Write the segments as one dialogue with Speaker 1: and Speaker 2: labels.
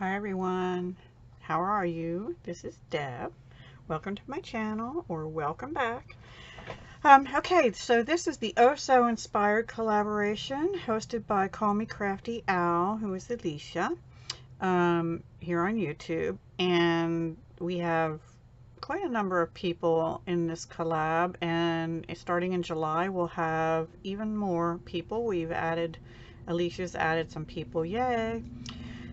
Speaker 1: Hi everyone, how are you? This is Deb. Welcome to my channel, or welcome back. Okay, so this is the Oh So Inspired collaboration hosted by Call Me Crafty Owl, who is Alicia, here on YouTube. And we have quite a number of people in this collab, and starting in July we'll have even more people. Alicia's added some people, yay!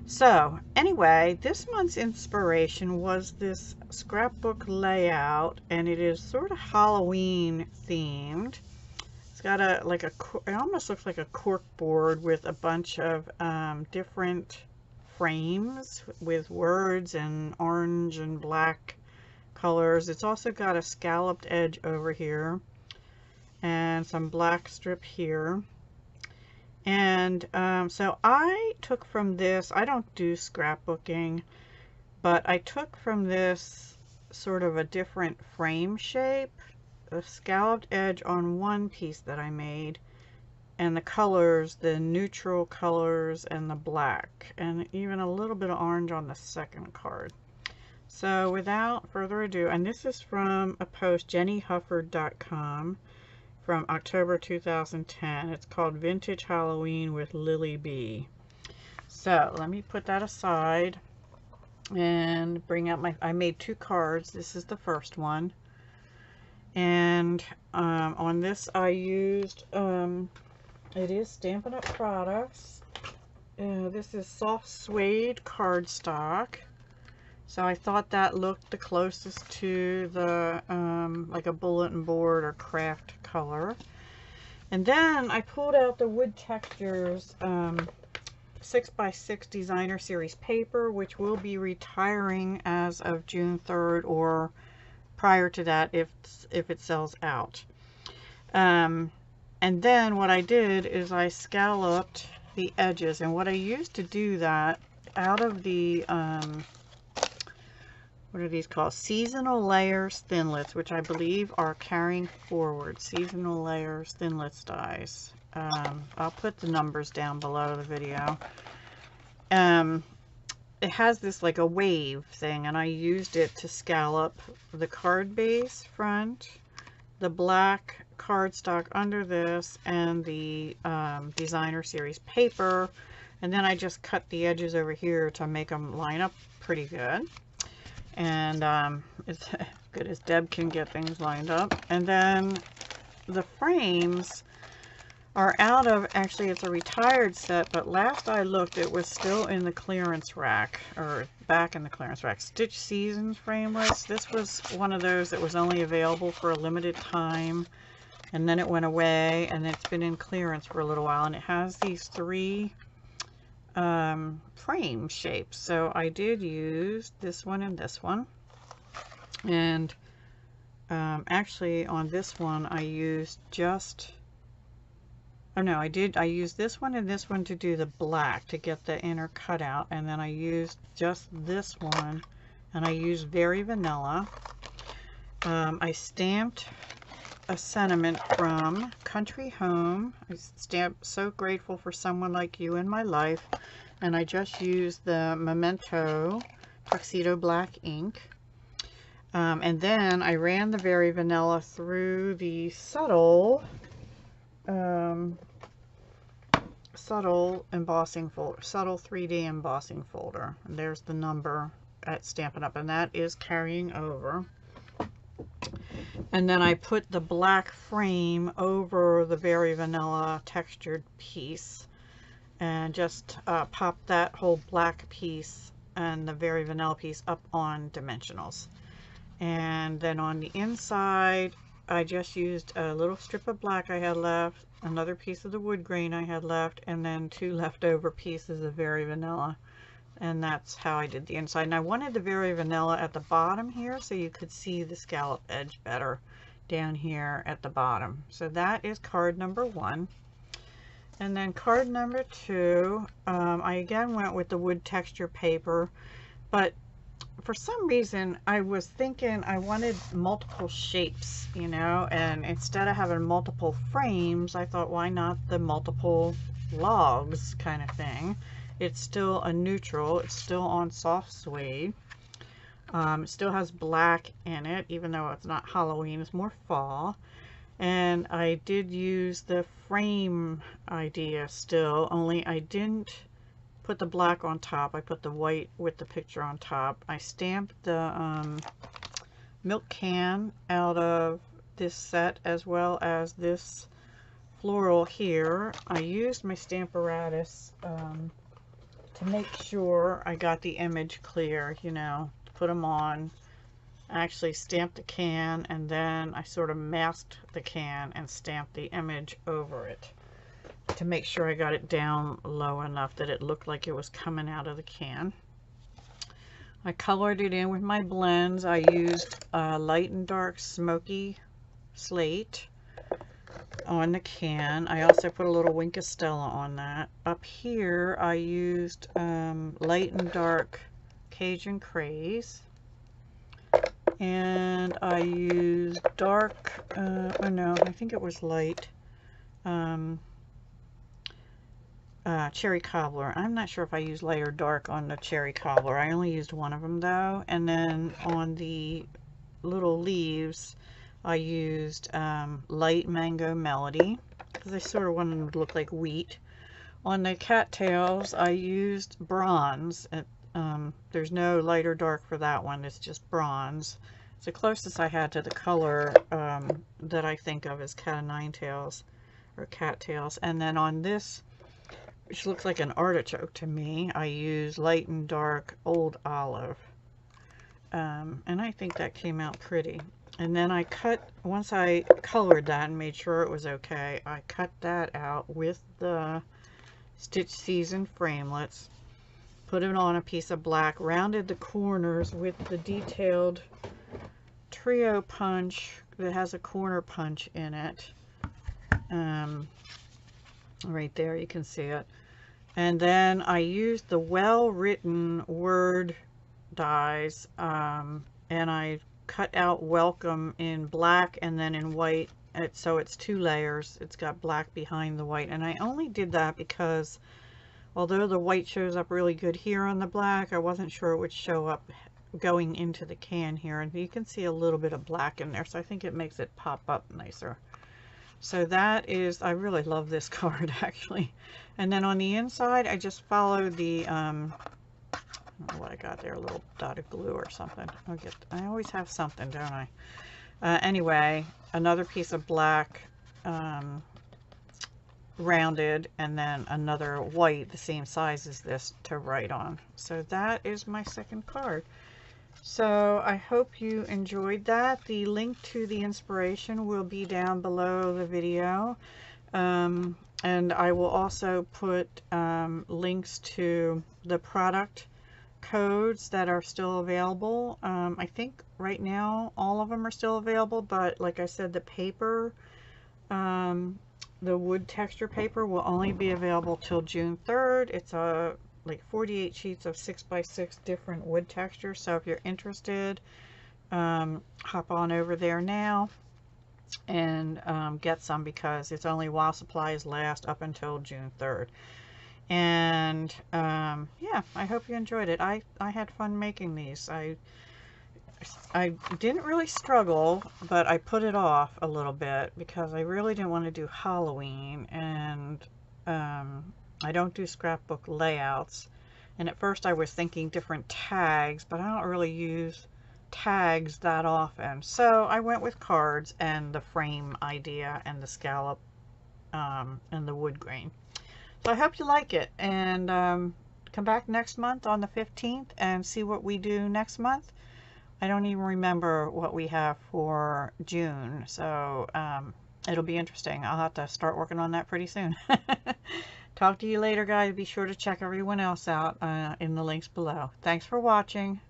Speaker 1: So anyway, this month's inspiration was this scrapbook layout, and it is sort of Halloween themed. It's got it almost looks like a cork board with a bunch of different frames with words and orange and black colors. It's also got a scalloped edge over here and some black strip here. And so I took from this, I don't do scrapbooking, but I took from this sort of a different frame shape, a scalloped edge on one piece that I made, and the colors, the neutral colors and the black, and even a little bit of orange on the second card. So without further ado, and this is from a post, jennyhufford.com. from October 2010. It's called Vintage Halloween with Lily B. So let me put that aside and bring out I made two cards. This is the first one. And on this I used, it is Stampin' Up! Products. This is soft suede cardstock. So I thought that looked the closest to the, like a bulletin board or craft color. And then I pulled out the Wood Textures 6x6 Designer Series paper, which will be retiring as of June 3rd or prior to that if it sells out. And then what I did is I scalloped the edges, and what I used to do that out of the what are these called? Seasonal Layers Thinlits, which I believe are Carrying Forward. Seasonal Layers Thinlits dies. I'll put the numbers down below the video. It has this like a wave thing, and I used it to scallop the card base front, the black cardstock under this, and the Designer Series paper. And then I just cut the edges over here to make them line up pretty good. And as good as Deb can get things lined up. And then the frames are out of, actually it's a retired set, but last I looked it was still in the clearance rack, or back in the clearance rack. Stitch Seasons frameless. This was one of those that was only available for a limited time, and then it went away, and it's been in clearance for a little while, and it has these three frame shapes. So I did use this one and this one, and actually on this one I used I used this one and this one to do the black, to get the inner cutout, and then I used just this one, and I used Very Vanilla. I stamped a sentiment from Country Home. I stamped So Grateful for Someone Like You in My Life, and I just used the Memento Tuxedo Black ink. And then I ran the Very Vanilla through the subtle embossing folder, subtle 3D embossing folder. And there's the number at Stampin' Up, and that is carrying over. And then I put the black frame over the Very Vanilla textured piece, and just popped that whole black piece and the Very Vanilla piece up on dimensionals. And then on the inside I just used a little strip of black I had left, another piece of the wood grain I had left, and then two leftover pieces of Very Vanilla. And that's how I did the inside. And I wanted the Very Vanilla at the bottom here so you could see the scallop edge better down here at the bottom. So that is card number one. And then card number two, I again went with the wood texture paper, but for some reason I was thinking I wanted multiple shapes, you know, and instead of having multiple frames, I thought, why not the multiple logs kind of thing? It's still a neutral. It's still on soft suede. It still has black in it, even though it's not Halloween. It's more fall. And I did use the frame idea still, only I didn't put the black on top. I put the white with the picture on top. I stamped the milk can out of this set, as well as this floral here. I used my Stamparatus to make sure I got the image clear, you know, put them on. I actually stamped the can, and then I sort of masked the can and stamped the image over it to make sure I got it down low enough that it looked like it was coming out of the can. I colored it in with my blends. I used light and dark smoky slate on the can. I also put a little Winkostella on that. Up here I used light and dark Cajun Craze. And I used dark, oh no, I think it was light, cherry cobbler. I'm not sure if I used light or dark on the cherry cobbler. I only used one of them though. And then on the little leaves, I used light Mango Melody, because I sort of wanted them to look like wheat. On the cattails, I used bronze. There's no light or dark for that one. It's just bronze. It's the closest I had to the color that I think of as cat o' nine tails or cattails. And then on this, which looks like an artichoke to me, I use light and dark Old Olive. And I think that came out pretty. And then I cut, once I colored that and made sure it was okay, I cut that out with the Stitch Season framelits. Put it on a piece of black, rounded the corners with the detailed trio punch that has a corner punch in it. Right there, you can see it. And then I used the well-written word dies, and I cut out welcome in black and then in white. So it's 2 layers. It's got black behind the white. And I only did that because although the white shows up really good here on the black, I wasn't sure it would show up going into the can here. And you can see a little bit of black in there, so I think it makes it pop up nicer. So that is, I really love this card actually. And then on the inside, I just followed the, I don't know what I got there, a little dot of glue or something. I always have something, don't I? Anyway, another piece of black, rounded, and then another white the same size as this to write on. So that is my second card. So I hope you enjoyed that. The link to the inspiration will be down below the video, and I will also put links to the product codes that are still available. I think right now all of them are still available, but like I said, the paper, the wood texture paper will only be available till June 3rd. It's like 48 sheets of 6x6 different wood textures. So if you're interested, hop on over there now and get some, because it's only while supplies last up until June 3rd. And yeah, I hope you enjoyed it. I had fun making these. I didn't really struggle, but I put it off a little bit because I really didn't want to do Halloween, and I don't do scrapbook layouts. And at first I was thinking different tags, but I don't really use tags that often. So I went with cards and the frame idea and the scallop and the wood grain. So I hope you like it, and come back next month on the 15th and see what we do next month. I don't even remember what we have for June, so it'll be interesting. I'll have to start working on that pretty soon. Talk to you later, guys. Be sure to check everyone else out in the links below. Thanks for watching.